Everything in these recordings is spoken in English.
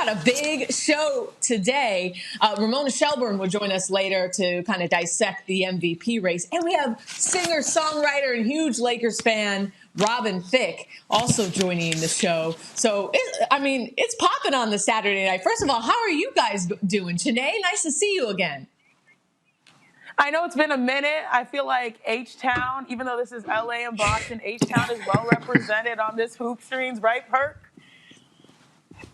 got a big show today. Ramona Shelburne will join us later to kind of dissect the MVP race. And we have singer, songwriter, and huge Lakers fan, Robin Thicke, also joining the show. So, it's popping on the Saturday night. First of all, how are you guys doing? Chanae, nice to see you again. I know it's been a minute. I feel like H-Town, even though this is LA and Boston, H-Town is well represented on this Hoop Streams, right, Perk?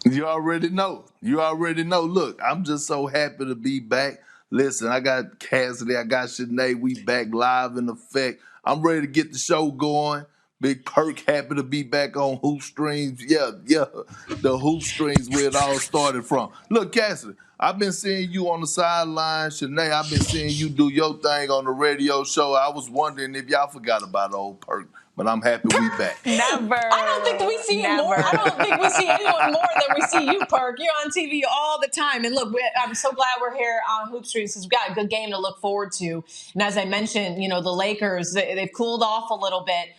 You already know. Look, I'm just so happy to be back. Listen, I got Cassidy, I got Shanae. We back live in effect. I'm ready to get the show going. Big Perk, happy to be back on Hoop Streams. Yeah. The Hoop Streams where it all started from. Look, Cassidy, I've been seeing you on the sideline. Shanae, I've been seeing you do your thing on the radio show. I was wondering if y'all forgot about old Perk. But I'm happy we back. Never. I don't think we see you more. I don't think we see anyone more than we see you, Perk. You're on TV all the time. And look, I'm so glad we're here on Hoop Streets because we've got a good game to look forward to. And as I mentioned, the Lakers, they've cooled off a little bit.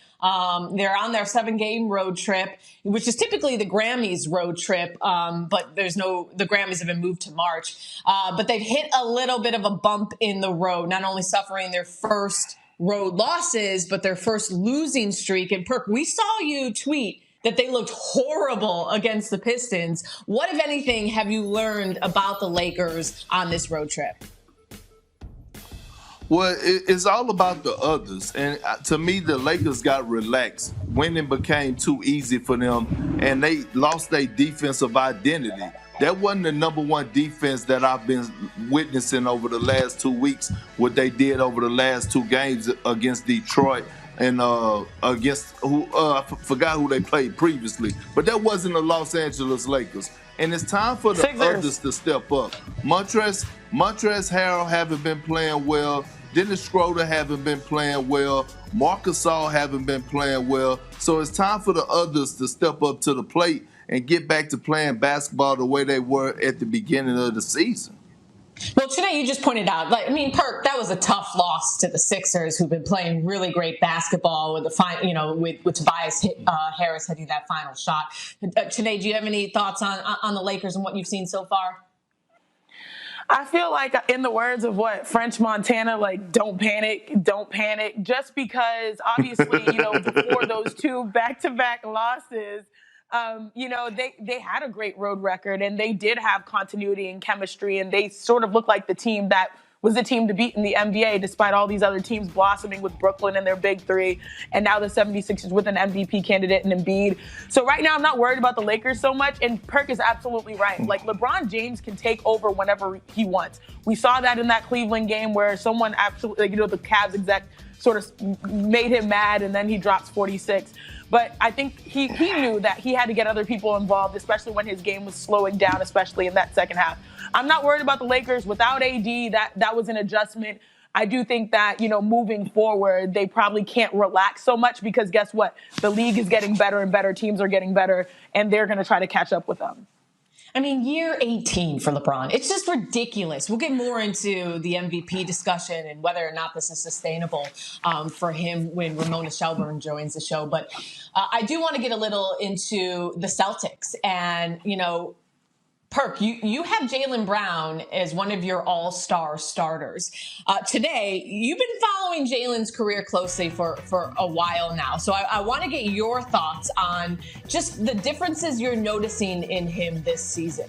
They're on their 7-game road trip, which is typically the Grammys road trip. But the Grammys have been moved to March. But they've hit a little bit of a bump in the road, not only suffering their first road losses, but their first losing streak. And Perk, we saw you tweet that they looked horrible against the Pistons. What, if anything, have you learned about the Lakers on this road trip? Well, it's all about the others. And to me, the Lakers got relaxed. Winning became too easy for them, and they lost their defensive identity. That wasn't the number one defense that I've been witnessing over the last 2 weeks, what they did over the last 2 games against Detroit and against I forgot who they played previously. But that wasn't the Los Angeles Lakers. And it's time for the Sixers. others to step up. Montrezl Harrell haven't been playing well. Dennis Schroeder haven't been playing well. Marcus Gasol haven't been playing well. So it's time for the others to step up to the plate and get back to playing basketball the way they were at the beginning of the season. Well, today you just pointed out, Perk, that was a tough loss to the Sixers, who've been playing really great basketball with with Tobias Harris hitting that final shot. Today, do you have any thoughts on the Lakers and what you've seen so far? I feel like, in the words of French Montana, don't panic, just because obviously, before those 2 back-to-back losses, they had a great road record and they did have continuity and chemistry, and they sort of looked like the team that was the team to beat in the NBA, despite all these other teams blossoming with Brooklyn and their big 3, and now the 76ers with an MVP candidate in Embiid. So right now I'm not worried about the Lakers so much, and Perk is absolutely right. LeBron James can take over whenever he wants. We saw that in that Cleveland game where someone absolutely, the Cavs exec sort of made him mad, and then he drops 46. But I think he knew that he had to get other people involved, especially when his game was slowing down, especially in that second half. I'm not worried about the Lakers. Without AD, that was an adjustment. I do think that, moving forward, they probably can't relax so much because guess what? The league is getting better and better. Teams are getting better, and they're going to try to catch up with them. Year 18 for LeBron. It's just ridiculous. We'll get more into the MVP discussion and whether or not this is sustainable for him when Ramona Shelburne joins the show. But I do want to get a little into the Celtics. And, Perk, you have Jaylen Brown as one of your all-star starters. Today, you've been following Jaylen's career closely for a while now. So I want to get your thoughts on just the differences you're noticing in him this season.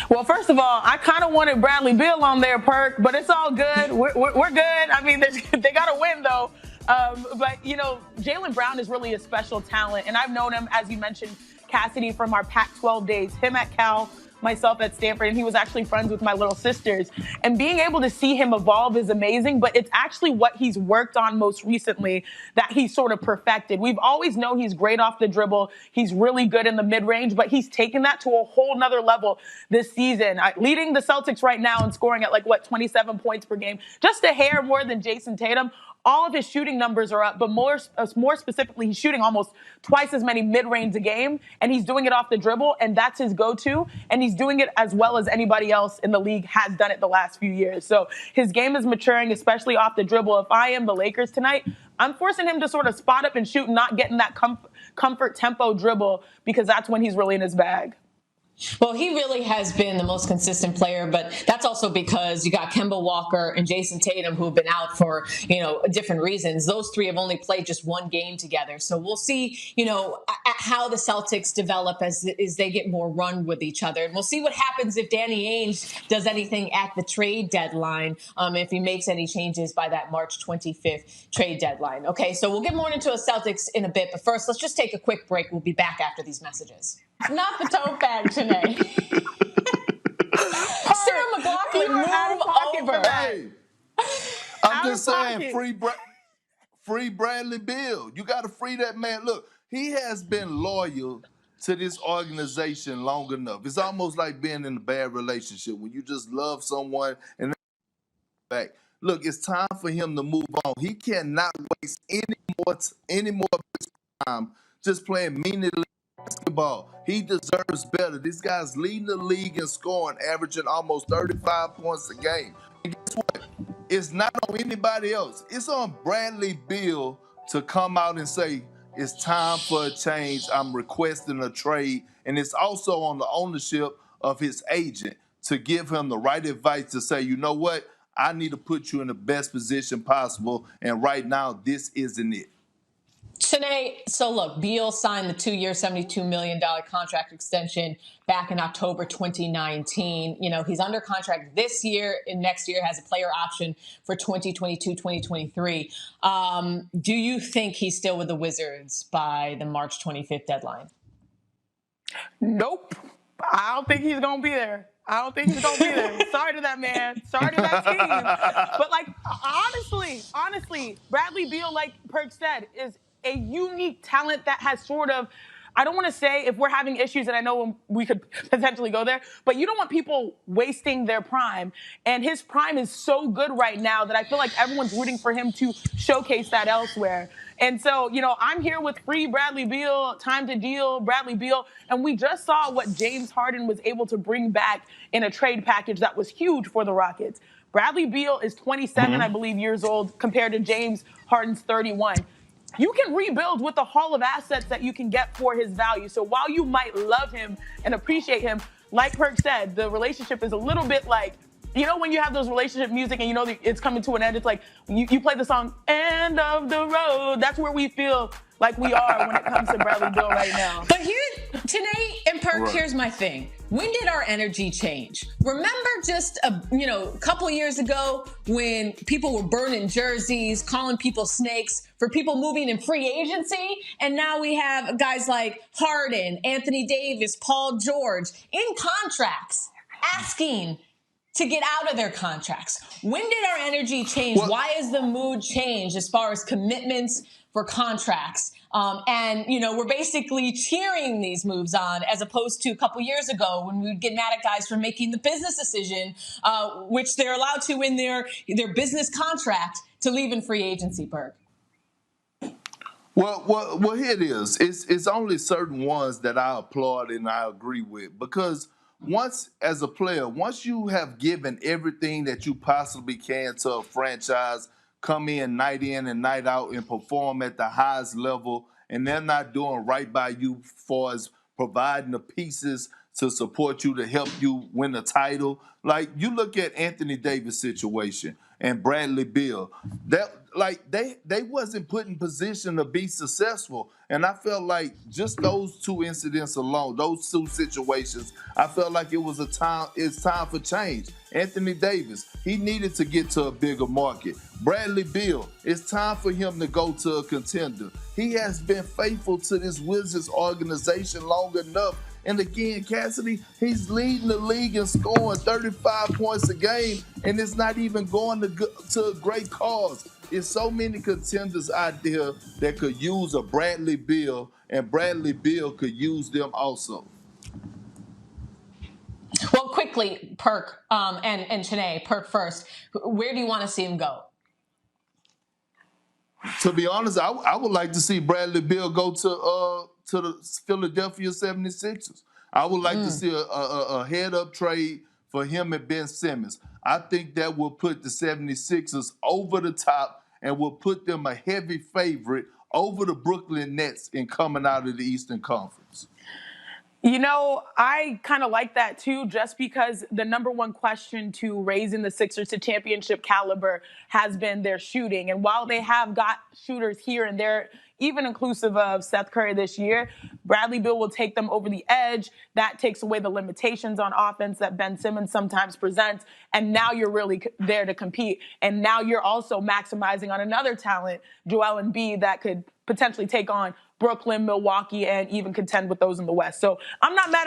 Well, first of all, I kind of wanted Bradley Beal on there, Perk, but it's all good. We're good. They got to win, though. But Jaylen Brown is really a special talent, and I've known him, as you mentioned, Cassidy, from our Pac-12 days, him at Cal, myself at Stanford, and he was actually friends with my little sisters. And being able to see him evolve is amazing, but it's actually what he's worked on most recently that he's sort of perfected. We've always known he's great off the dribble. He's really good in the mid-range, but he's taken that to a whole nother level this season, leading the Celtics right now and scoring at 27 points per game, just a hair more than Jason Tatum. All of his shooting numbers are up, but more specifically, he's shooting almost twice as many mid-range a game, and he's doing it off the dribble, and that's his go-to, and he's doing it as well as anybody else in the league has done it the last few years. So his game is maturing, especially off the dribble. If I am the Lakers tonight, I'm forcing him to sort of spot up and shoot and not getting that comfort tempo dribble because that's when he's really in his bag. Well, he really has been the most consistent player, but that's also because you got Kemba Walker and Jason Tatum, who have been out for, different reasons. Those three have only played just one game together. So we'll see, how the Celtics develop as they get more run with each other. And we'll see what happens if Danny Ainge does anything at the trade deadline, if he makes any changes by that March 25th trade deadline. Okay, so we'll get more into the Celtics in a bit, but first, let's just take a quick break. We'll be back after these messages. Not the tote bag, Janae. Sarah McLachlan, move over. Hey, I'm just saying, free Bradley Beal. You got to free that man. Look, he has been loyal to this organization long enough. It's almost like being in a bad relationship when you just love someone and back. Look, it's time for him to move on. He cannot waste any more of his time just playing meaningless basketball. He deserves better. This guy's leading the league in scoring, averaging almost 35 points a game. And guess what? It's not on anybody else. It's on Bradley Beal to come out and say, it's time for a change. I'm requesting a trade. And it's also on the ownership of his agent to give him the right advice to say, you know what? I need to put you in the best position possible. And right now, this isn't it. Shanae, so look, Beal signed the 2-year, $72 million contract extension back in October 2019. He's under contract this year and next year has a player option for 2022, 2023. Do you think he's still with the Wizards by the March 25th deadline? Nope. I don't think he's going to be there. Sorry to that man. Sorry to that team. But, honestly, Bradley Beal, like Perk said, is a unique talent that has sort of, I don't want to say if we're having issues, and I know we could potentially go there, but you don't want people wasting their prime. And his prime is so good right now that I feel like everyone's rooting for him to showcase that elsewhere. And so, I'm here with free Bradley Beal, time to deal Bradley Beal. And we just saw what James Harden was able to bring back in a trade package that was huge for the Rockets. Bradley Beal is 27, I believe, years old compared to James Harden's 31. You can rebuild with the haul of assets that you can get for his value. So while you might love him and appreciate him, like Perk said, the relationship is a little bit like, when you have those relationship music and it's coming to an end, it's like you play the song, End of the Road. That's where we feel like we are when it comes to Bradley Beal right now. But Tanae and Perk, here's my thing. When did our energy change? Remember just a couple years ago when people were burning jerseys, calling people snakes for people moving in free agency? And now we have guys like Harden, Anthony Davis, Paul George in contracts asking to get out of their contracts. When did our energy change? Why is the mood changed as far as commitments for contracts? We're basically cheering these moves on as opposed to a couple years ago when we would get mad at guys for making the business decision, which they're allowed to in their business contract to leave in free agency, Perk. Well, here it is. It's only certain ones that I applaud and I agree with because as a player, once you have given everything that you possibly can to a franchise, come in and night out and perform at the highest level, and they're not doing right by you far as providing the pieces to support you to help you win the title. Like you look at Anthony Davis' situation and Bradley Beal, they wasn't put in position to be successful. And I felt like just those two incidents alone, those two situations, I felt like it's time for change. Anthony Davis, he needed to get to a bigger market. Bradley Beal, it's time for him to go to a contender. He has been faithful to this Wizards organization long enough. And again, Cassidy, he's leading the league in scoring 35 points a game, and it's not even going to a great cause. There's so many contenders out there that could use a Bradley Beal, and Bradley Beal could use them also. Well, quickly, Perk and Shanae, Perk first. Where do you want to see him go? To be honest, I would like to see Bradley Beal go to the Philadelphia 76ers. I would like to see a head-up trade for him and Ben Simmons. I think that will put the 76ers over the top and will put them a heavy favorite over the Brooklyn Nets in coming out of the Eastern Conference. You know, I kind of like that too, just because the number one question to raising the Sixers to championship caliber has been their shooting. And while they have got shooters here and there, even inclusive of Seth Curry this year, Bradley Beal will take them over the edge. That takes away the limitations on offense that Ben Simmons sometimes presents. And now you're really there to compete. And now you're also maximizing on another talent, Joel Embiid, that could potentially take on Brooklyn, Milwaukee, and even contend with those in the West. So I'm not mad